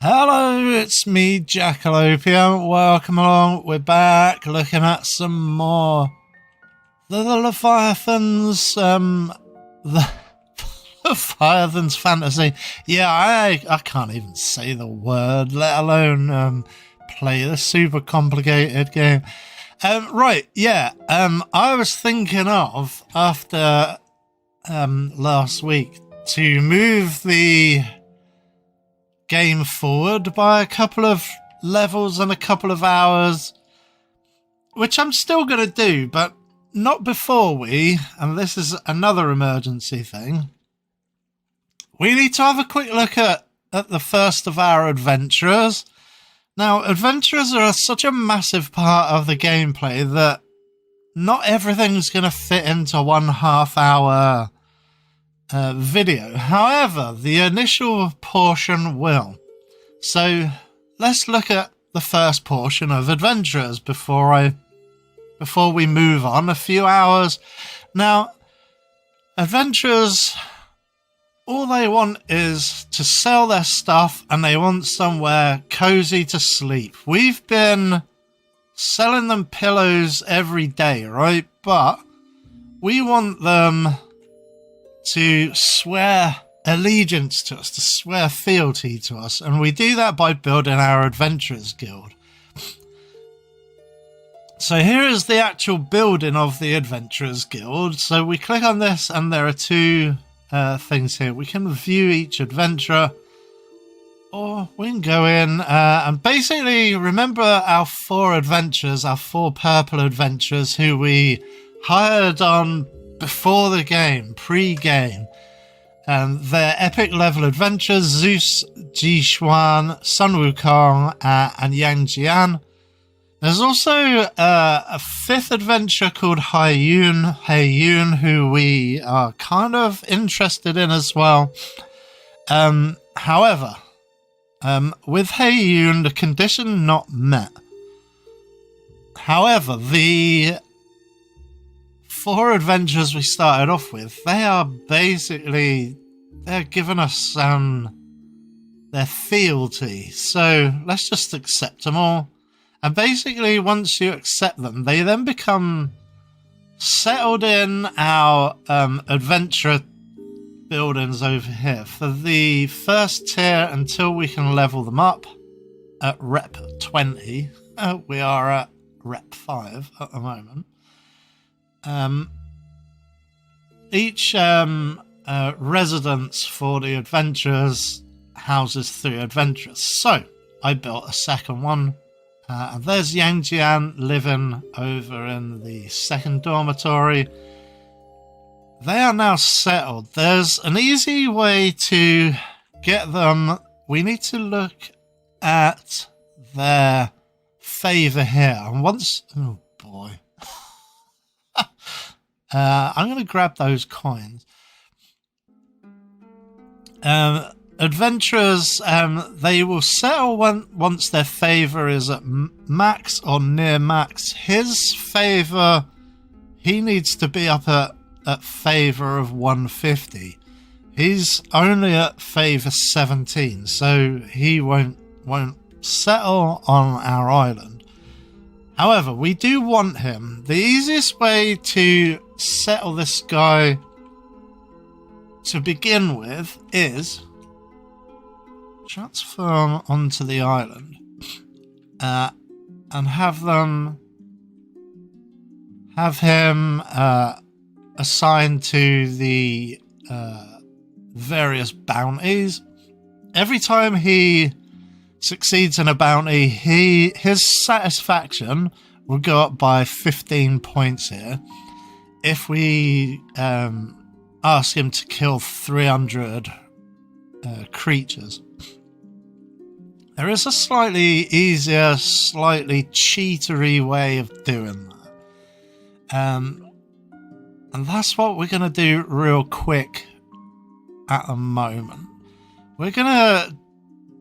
Hello, it's me, Jack-a-Lopium. Welcome along. We're back looking at some more the Leviathans, the Leviathan's fantasy. Yeah, I can't even say the word, let alone play the super complicated game. Right, yeah. I was thinking of after last week to move the game forward by a couple of levels and a couple of hours, which I'm still going to do, but not before and this is another emergency thing, we need to have a quick look at the first of our adventurers. Now, adventurers are such a massive part of the gameplay that not everything's going to fit into 1.5 hour video. However, the initial portion will. So let's look at the first portion of adventurers before we move on a few hours. Now, adventurers, all they want is to sell their stuff and they want somewhere cozy to sleep. We've been selling them pillows every day, right? But we want them to swear allegiance to us, to swear fealty to us, and we do that by building our Adventurers Guild. So here is the actual building of the Adventurers Guild. So we click on this and there are two things here. We can view each adventurer, or we can go in and basically remember our 4 adventurers, our 4 purple adventurers who we hired on before the game, pre-game. Their epic level adventures: Zeus, Jishuan, Sun Wukong, and Yang Jian. There's also a 5th adventurer called Heiyun, who we are kind of interested in as well. However, with Heiyun, the condition not met. However, the 4 adventures we started off with, they're giving us their fealty. So let's just accept them all. And basically, once you accept them, they then become settled in our adventurer buildings over here. For the first tier, until we can level them up at rep 20, we are at rep 5 at the moment. Each residence for the adventurers houses 3 adventurers. So I built a second one. And there's Yang Jian living over in the second dormitory. They are now settled. There's an easy way to get them. We need to look at their favor here. And once... Oh, boy. I'm going to grab those coins. Adventurers, they will settle once their favor is at max or near max. His favor, he needs to be up at favor of 150. He's only at favor 17, so he won't settle on our island. However, we do want him. The easiest way to settle this guy to begin with is transfer onto the island and have him assigned to the various bounties. Every time he succeeds in a bounty, his satisfaction will go up by 15 points here. If we ask him to kill 300 creatures. There is a slightly easier, slightly cheatery way of doing that. And that's what we're going to do real quick at the moment. We're going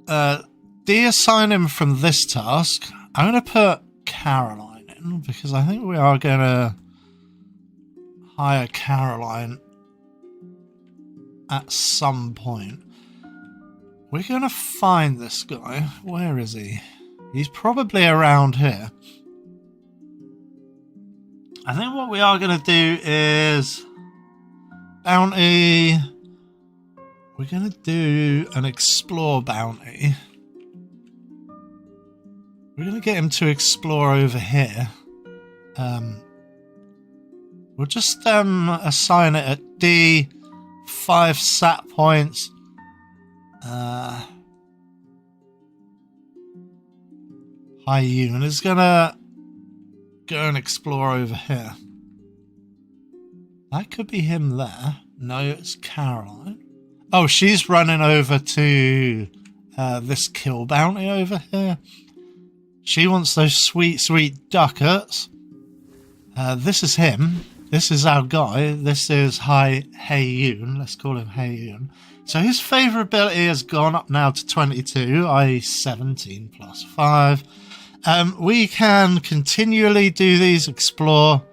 to deassign him from this task. I'm going to put Caroline in because I think we are going to hire Caroline at some point. we're going to find this guy. Where is he? He's probably around here. I think what we are going to do is bounty. We're going to do an explore bounty. We're going to get him to explore over here. We'll just assign it at D, 5 sat points. Hyun is going to go and explore over here. That could be him there. No, it's Caroline. Oh, she's running over to this kill bounty over here. She wants those sweet, sweet ducats. This is him. This is our guy. This is Hyun. Let's call him Hyun. So his favorability has gone up now to 22, i.e. 17 plus 5. We can continually do these explore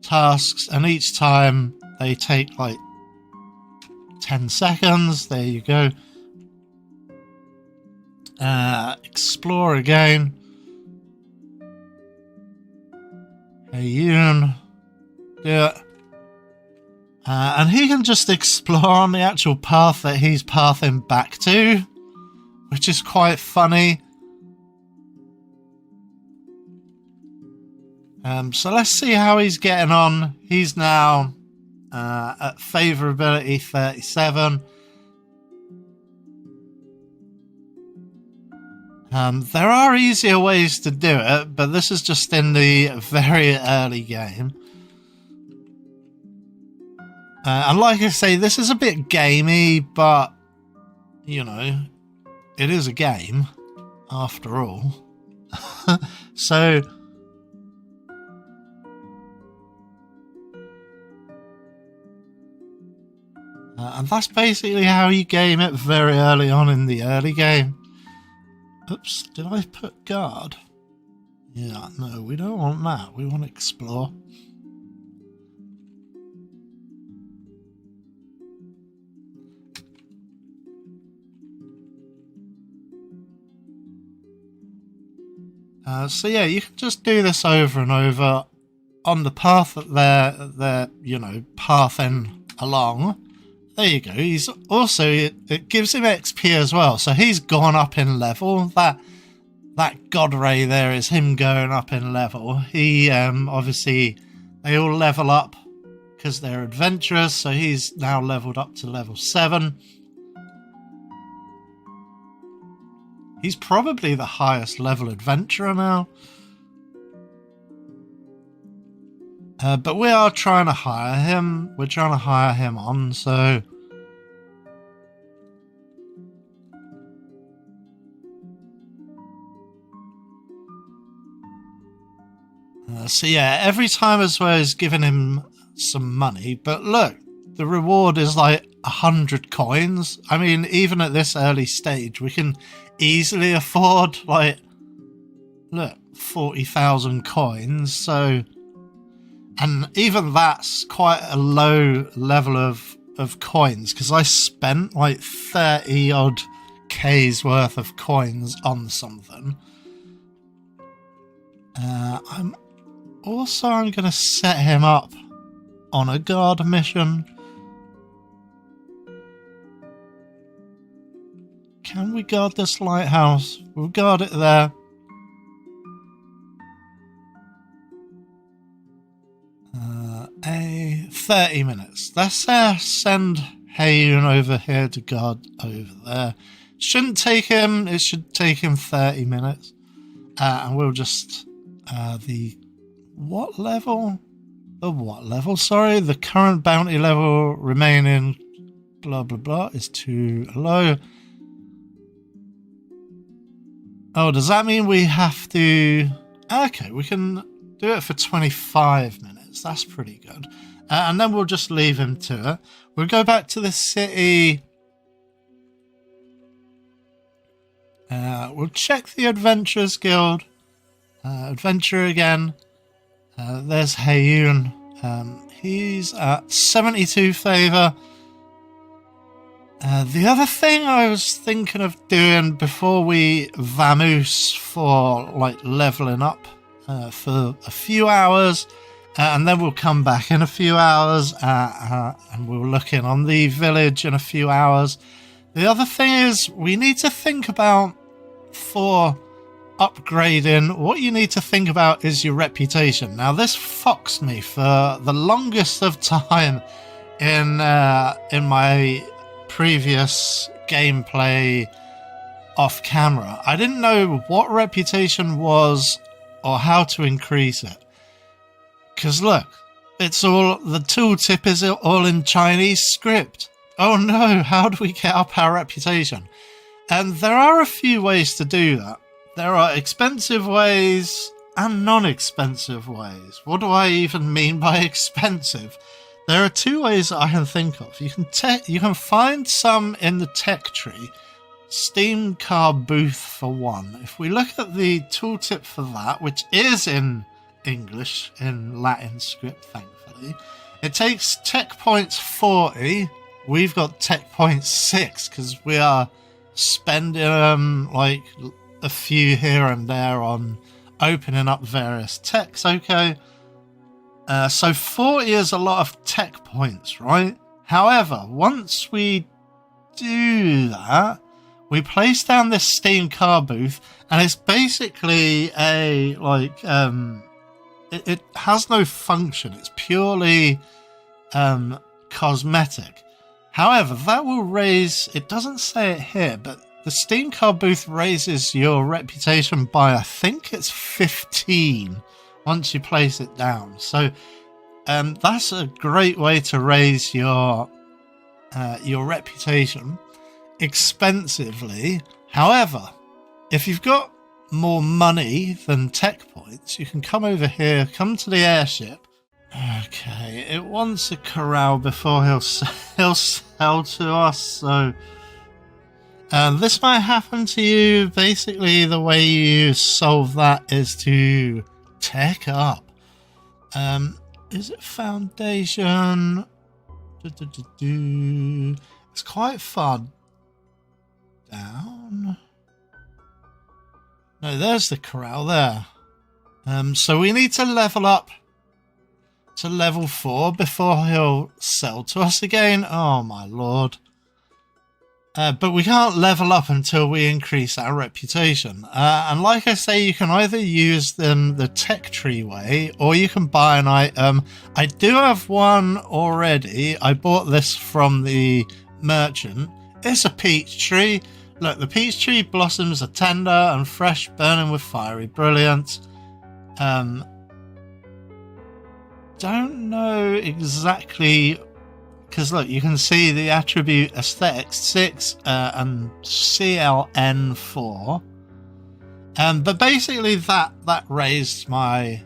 tasks, and each time they take like 10 seconds. There you go. Explore again. Hyun. Do it. And he can just explore on the actual path that he's pathing back to, which is quite funny. So let's see how he's getting on. He's now at favorability 37. There are easier ways to do it, but this is just in the very early game. And like I say, this is a bit gamey, but, you know, it is a game, after all. So... and that's basically how you game it very early on in the early game. Oops, did I put guard? Yeah, no, we don't want that. We want to explore. So yeah, you can just do this over and over on the path that they're you know, pathing along. There you go. He's also, it gives him XP as well, so he's gone up in level. That God Ray there is him going up in level. He obviously, they all level up because they're adventurous, so he's now leveled up to level 7. He's probably the highest level adventurer now. But we are trying to hire him. We're trying to hire him on, so... so yeah, every time as well is giving him some money. But look, the reward is like 100 coins. I mean, even at this early stage, we can easily afford, like, look, 40,000 coins. So... and even that's quite a low level of coins, because I spent like 30 odd K's worth of coins on something. I'm going to set him up on a guard mission. Can we guard this lighthouse? We'll guard it there. A 30 minutes. Let's send Hyun over here to guard over there. Shouldn't take him. It should take him 30 minutes. And we'll just the what level? The what level? Sorry, the current bounty level remaining. Blah blah blah is too low. Oh, does that mean we have to? Okay, we can do it for 25 minutes. That's pretty good. And then we'll just leave him to it. We'll go back to the city. We'll check the Adventurers Guild. Adventure again. There's Hyun. He's at 72 favour. The other thing I was thinking of doing before we vamoose for like leveling up for a few hours, and then we'll come back in a few hours and we'll look in on the village in a few hours. The other thing is we need to think about, for upgrading, what you need to think about is your reputation. Now this fucks me for the longest of time in my previous gameplay off camera. I didn't know what reputation was or how to increase it. Because look, it's all, the tooltip is all in Chinese script. Oh no, how do we get up our reputation? And there are a few ways to do that. There are expensive ways and non-expensive ways. What do I even mean by expensive? There are two ways that I can think of. You can find some in the tech tree. Steam car booth for one. If we look at the tooltip for that, which is in English, in Latin script, thankfully, it takes tech points 40. We've got tech points 6 because we are spending like a few here and there on opening up various techs. Okay, so 40 is a lot of tech points, right? However, once we do that, we place down this Steam car booth, and it's basically a like it has no function. It's purely cosmetic. However, that will raise, it doesn't say it here, but the Steam car booth raises your reputation by, I think it's 15 once you place it down. So that's a great way to raise your reputation expensively. However, if you've got more money than tech points, you can come over here, come to the airship. Okay, it wants a corral before he'll sell to us, so this might happen to you. Basically, the way you solve that is to tech up. Is it foundation? It's quite far down. No, there's the corral there. So we need to level up to level 4 before he'll sell to us again. Oh my lord. But we can't level up until we increase our reputation. And like I say, you can either use the tech tree way, or you can buy an item. I do have one already. I bought this from the merchant. It's a peach tree. Look, the peach tree blossoms are tender and fresh, burning with fiery brilliance. Don't know exactly, because look, you can see the attribute aesthetics 6 and CLN 4. But basically that raised my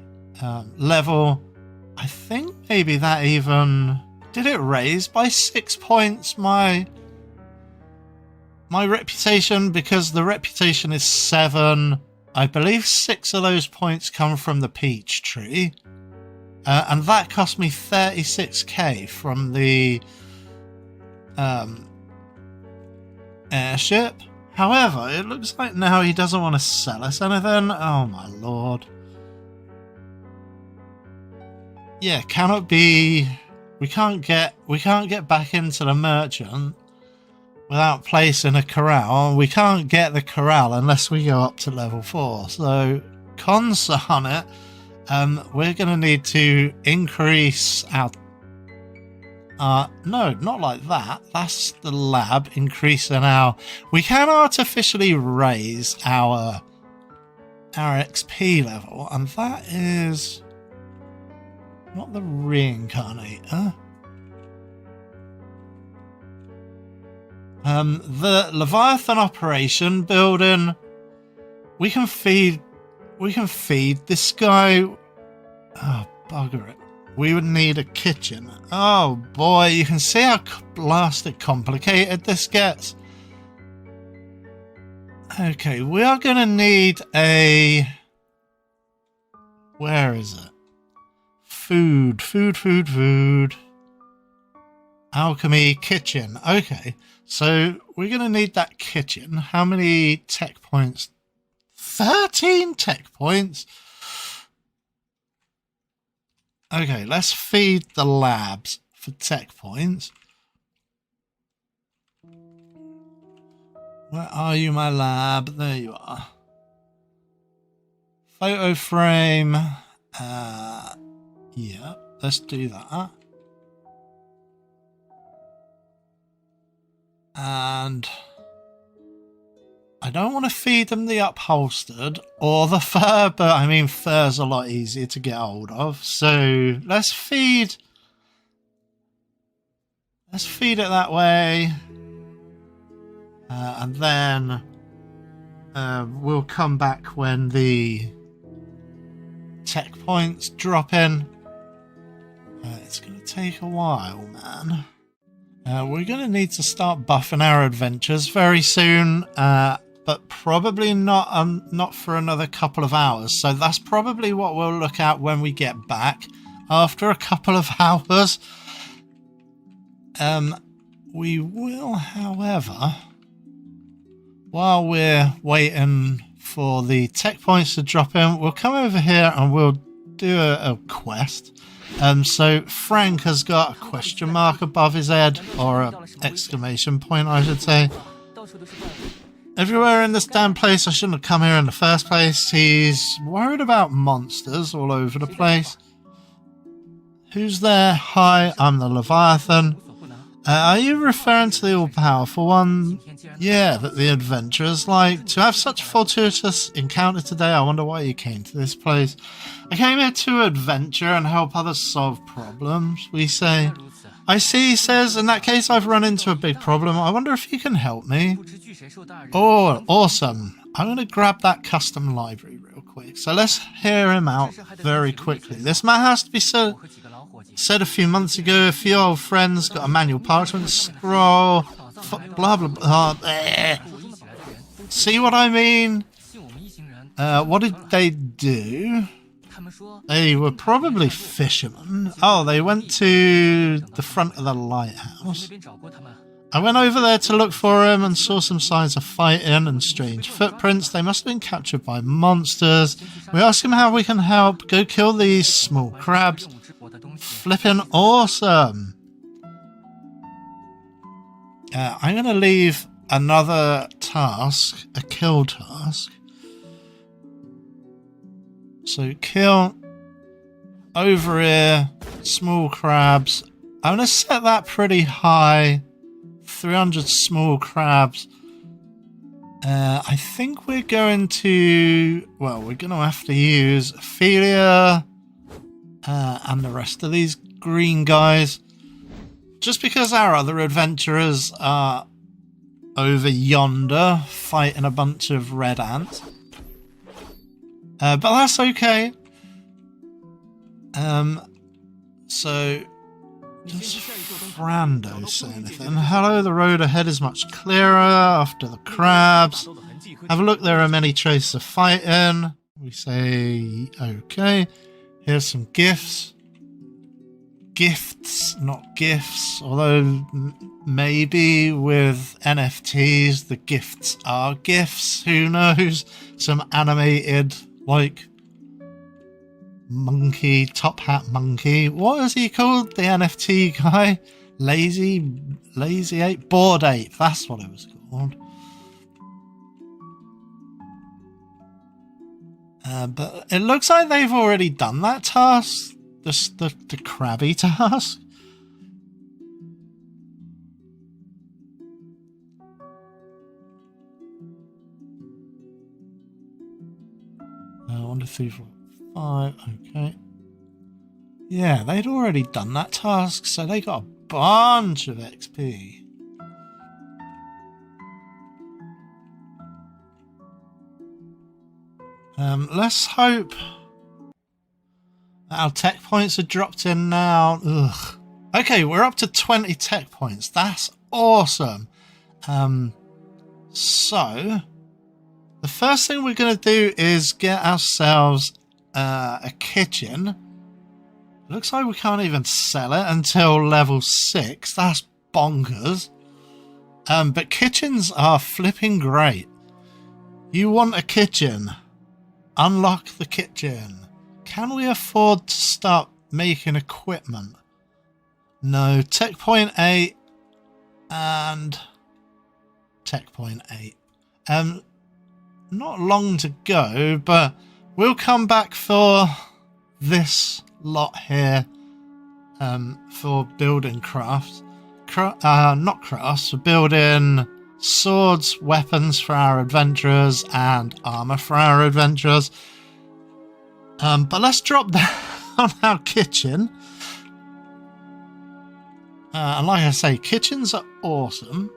level. I think maybe that even did it raise by 6 points my reputation, because the reputation is 7. I believe 6 of those points come from the peach tree. And that cost me 36k from the airship. However, it looks like now he doesn't want to sell us anything. Oh my lord. Yeah, cannot be. We can't get back into the merchant without placing a corral. We can't get the corral unless we go up to level 4. So, cons on it. We're going to need to increase our... no, not like that. That's the lab increasing our... We can artificially raise our XP level, and that is not the reincarnator. The Leviathan operation building. We can feed this guy. Oh, bugger it. We would need a kitchen. Oh boy, you can see how blasted complicated this gets. Okay, we are going to need a... Where is it? Food. Alchemy kitchen. Okay, So we're going to need that kitchen. How many tech points? 13 tech points? Okay, let's feed the labs for tech points. Where are you, my lab? There you are. Photo frame. Yeah, let's do that. And I don't want to feed them the upholstered or the fur, but I mean fur's a lot easier to get hold of. So let's feed it that way. And then we'll come back when the tech points drop in. It's going to take a while, man. We're going to need to start buffing our adventures very soon, but probably not for another couple of hours. So that's probably what we'll look at when we get back after a couple of hours. We will, however, while we're waiting for the tech points to drop in, we'll come over here and we'll do a quest. So Frank has got a question mark above his head, or an exclamation point, I should say. Everywhere in this damn place, I shouldn't have come here in the first place. He's worried about monsters all over the place. Who's there? Hi, I'm the Leviathan. Are you referring to the all-powerful one? Yeah, that the adventurers like. To have such a fortuitous encounter today, I wonder why you came to this place. I came here to adventure and help others solve problems, we say. I see, he says. In that case, I've run into a big problem. I wonder if you can help me. Oh, awesome. I'm going to grab that custom library real quick. So let's hear him out very quickly. This man has to be said a few months ago. A few old friends got a manual parchment scroll. Blah, blah, blah. See what I mean? What did they do? They were probably fishermen. Oh, they went to the front of the lighthouse. I went over there to look for him and saw some signs of fighting and strange footprints. They must have been captured by monsters. We asked him how we can help. Go kill these small crabs. Flippin' awesome. I'm going to leave another task, a kill task. So kill over here, small crabs. I'm going to set that pretty high. 300 small crabs. I think we're going to, well, we're going to have to use Ophelia and the rest of these green guys. Just because our other adventurers are over yonder fighting a bunch of red ants. But that's okay. So, does Frando say anything? Hello, the road ahead is much clearer after the crabs. Have a look, there are many traces of fighting. We say, okay. Here's some gifts. Gifts, not gifts. Although, maybe with NFTs, the gifts are gifts. Who knows? Some animated, like, monkey, top hat monkey. What is he called? The NFT guy? Lazy ape? Bored ape. That's what it was called. But it looks like they've already done that task. The crabby task. One, two, three, four, five. Okay. Yeah, they'd already done that task, so they got a bunch of XP. Let's hope that our tech points are dropped in now. Ugh. Okay, we're up to 20 tech points. That's awesome. So the first thing we're going to do is get ourselves a kitchen. Looks like we can't even sell it until level 6. That's bonkers. But kitchens are flipping great. You want a kitchen? Unlock the kitchen. Can we afford to start making equipment? No. Tech point 8 and tech point 8. Not long to go, but we'll come back for this lot here. For building crafts. Not crafts, for building swords, weapons for our adventurers, and armor for our adventurers. But let's drop down our kitchen. And like I say, kitchens are awesome.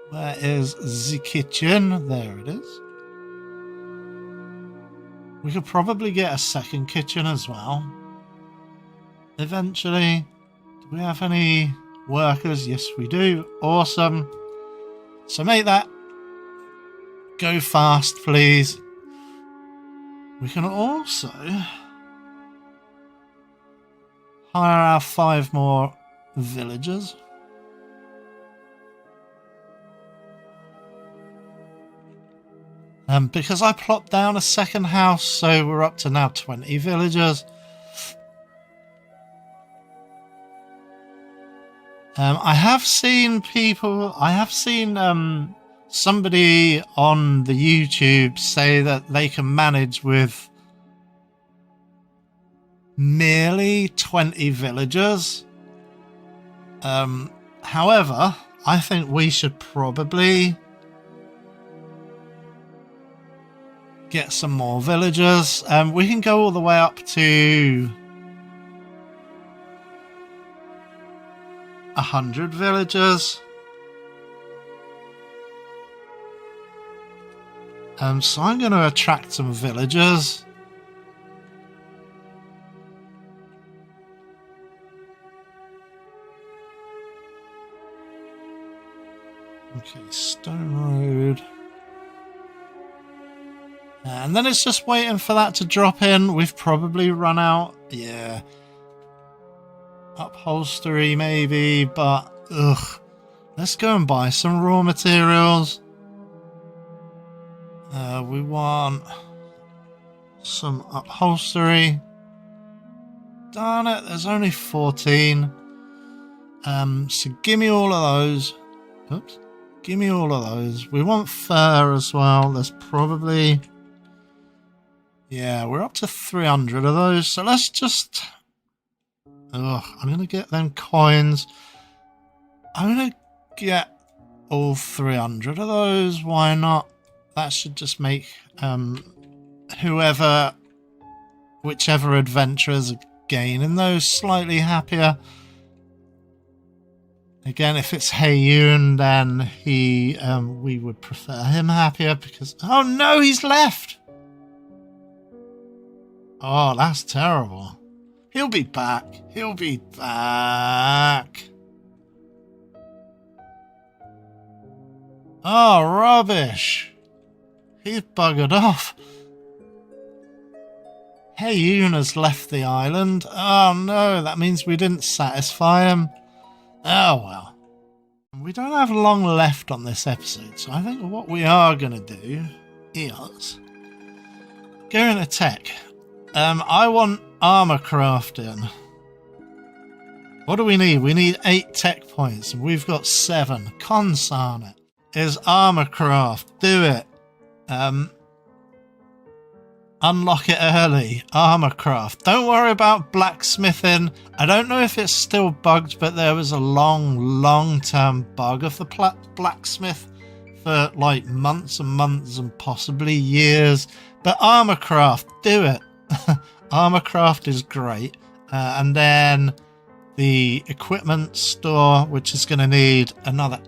Where is the kitchen? There it is. We could probably get a second kitchen as well. Eventually. Do we have any workers? Yes, we do. Awesome. So make that go fast, please. We can also hire our 5 more villagers. Because I plopped down a second house, so we're up to now 20 villagers. I have seen somebody on the YouTube say that they can manage with merely 20 villagers. However, I think we should probably get some more villagers. We can go all the way up to 100 villagers. So I'm going to attract some villagers. Okay, Stone Road. And then it's just waiting for that to drop in. We've probably run out. Yeah. Upholstery maybe, but ugh. Let's go and buy some raw materials. We want some upholstery. Darn it, there's only 14. So give me all of those. Oops. Give me all of those. We want fur as well. There's probably... Yeah, we're up to 300 of those. So let's just... Ugh, I'm going to get them coins. I'm going to get all 300 of those. Why not? That should just make whichever adventurers are gaining those slightly happier. Again, if it's Heyoon, then we would prefer him happier because... Oh no, he's left! Oh, that's terrible. He'll be back. He'll be back. Oh, rubbish. He's buggered off. Heyoon has left the island. Oh no, that means we didn't satisfy him. Oh well. We don't have long left on this episode, so I think what we are going to do is go into tech. I want armor crafting. What do we need? We need 8 tech points, and we've got 7. Consarn it. Is armor craft. Do it. Unlock it early. Armor craft. Don't worry about blacksmithing. I don't know if it's still bugged, but there was a long-term bug of the blacksmith for like months and months and possibly years. But armor craft. Do it. Armor craft is great. And then the equipment store, which is going to need another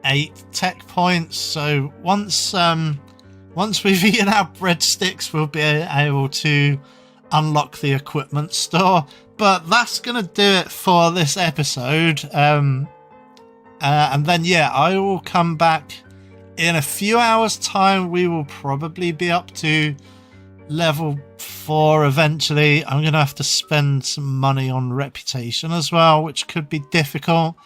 8 tech points. So once we've eaten our breadsticks, we'll be able to unlock the equipment store. But that's going to do it for this episode. And then, yeah, I will come back in a few hours' time. We will probably be up to level 4 eventually. I'm going to have to spend some money on reputation as well, which could be difficult.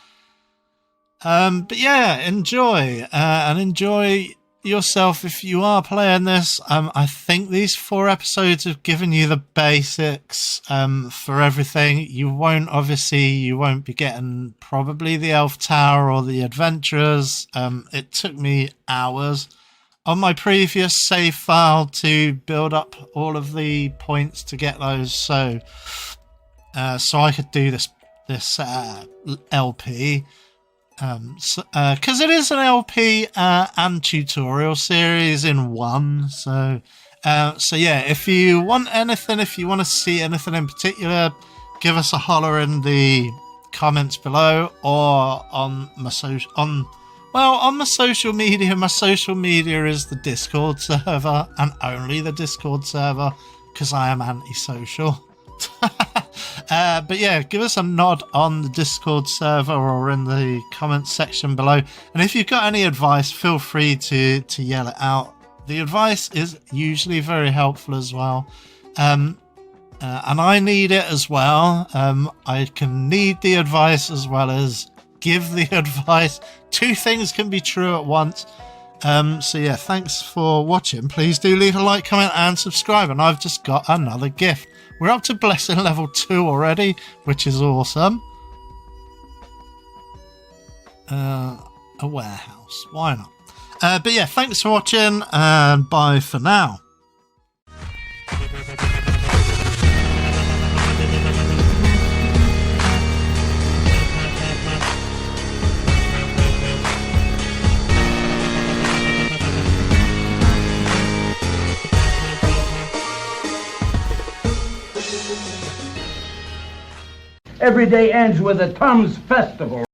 But yeah, enjoy and enjoy yourself if you are playing this. I think these 4 episodes have given you the basics for everything. You won't be getting probably the Elf Tower or the Adventurers. It took me hours on my previous save file to build up all of the points to get those, so I could do this LP. Because it is an LP and tutorial series in one. So yeah, if you want anything, if you want to see anything in particular, give us a holler in the comments below or on my social media. My social media is the Discord server and only the Discord server because I am antisocial. But yeah, give us a nod on the Discord server or in the comments section below. And if you've got any advice, feel free to yell it out. The advice is usually very helpful as well. And I need it as well. I can need the advice as well as give the advice. 2 things can be true at once. So yeah, thanks for watching. Please do leave a like, comment and subscribe. And I've just got another gift. We're up to blessing level 2 already, which is awesome. A warehouse, why not? But yeah, thanks for watching and bye for now. Every day ends with a Tom's Festival.